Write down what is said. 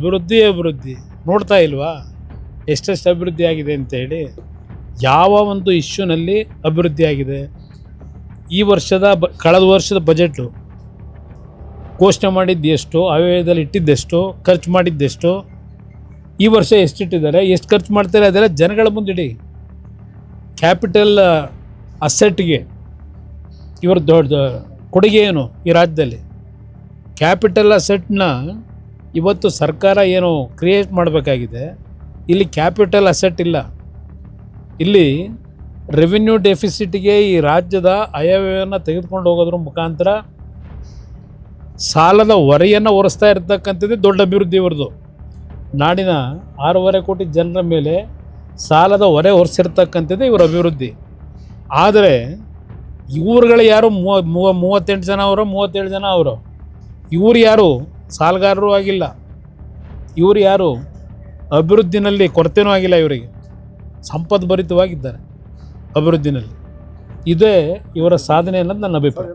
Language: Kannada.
ಅಭಿವೃದ್ಧಿ ನೋಡ್ತಾ ಇಲ್ವಾ ಎಷ್ಟೆಷ್ಟು ಅಭಿವೃದ್ಧಿ ಆಗಿದೆ ಅಂತೇಳಿ. ಯಾವ ಒಂದು ಇಶ್ಯೂನಲ್ಲಿ ಅಭಿವೃದ್ಧಿ ಆಗಿದೆ? ಈ ವರ್ಷದ ಕಳೆದ ವರ್ಷದ ಬಜೆಟು ಘೋಷಣೆ ಮಾಡಿದ್ದು ಎಷ್ಟು, ಅವ್ಯಯದಲ್ಲಿ ಇಟ್ಟಿದ್ದೆಷ್ಟು, ಖರ್ಚು ಮಾಡಿದ್ದೆಷ್ಟು, ಈ ವರ್ಷ ಎಷ್ಟಿಟ್ಟಿದ್ದಾರೆ, ಎಷ್ಟು ಖರ್ಚು ಮಾಡ್ತಾರೆ ಅದೆಲ್ಲ ಜನಗಳ ಮುಂದಿಡಿ. ಕ್ಯಾಪಿಟಲ್ ಅಸೆಟ್ಗೆ ಇವ್ರ ದೊಡ್ಡ ಕೊಡುಗೆ ಏನು ಈ ರಾಜ್ಯದಲ್ಲಿ? ಕ್ಯಾಪಿಟಲ್ ಅಸೆಟ್ನ ಇವತ್ತು ಸರ್ಕಾರ ಏನು ಕ್ರಿಯೇಟ್ ಮಾಡಬೇಕಾಗಿದೆ, ಇಲ್ಲಿ ಕ್ಯಾಪಿಟಲ್ ಅಸೆಟ್ ಇಲ್ಲ. ಇಲ್ಲಿ ರೆವಿನ್ಯೂ ಡೆಫಿಸಿಟ್ಗೆ ಈ ರಾಜ್ಯದ ಆಯವ್ಯಯವನ್ನು ತೆಗೆದುಕೊಂಡು ಹೋಗೋದ್ರ ಮುಖಾಂತರ ಸಾಲದ ಹೊರೆಯನ್ನು ಹೊರಿಸ್ತಾ ಇರ್ತಕ್ಕಂಥದ್ದೇ ದೊಡ್ಡ ಅಭಿವೃದ್ಧಿ ಇವ್ರದ್ದು. ನಾಡಿನ 6.5 ಕೋಟಿ ಜನರ ಮೇಲೆ ಸಾಲದ ಹೊರೆ ಹೊರಿಸಿರ್ತಕ್ಕಂಥದ್ದೇ ಇವರ ಅಭಿವೃದ್ಧಿ. ಆದರೆ ಇವ್ರುಗಳು ಯಾರು 38 ಜನ ಅವರು, 37 ಜನ ಅವರು, ಇವ್ರು ಯಾರು ಸಾಲಗಾರರು ಆಗಿಲ್ಲ, ಇವರು ಯಾರು ಅಭಿವೃದ್ಧಿನಲ್ಲಿ ಕೊರತೆನೂ ಆಗಿಲ್ಲ. ಇವರಿಗೆ ಸಂಪದ್ಭರಿತವಾಗಿದ್ದಾರೆ ಅಭಿವೃದ್ಧಿನಲ್ಲಿ. ಇದೇ ಇವರ ಸಾಧನೆ ಅನ್ನೋದು ನನ್ನ ಅಭಿಪ್ರಾಯ.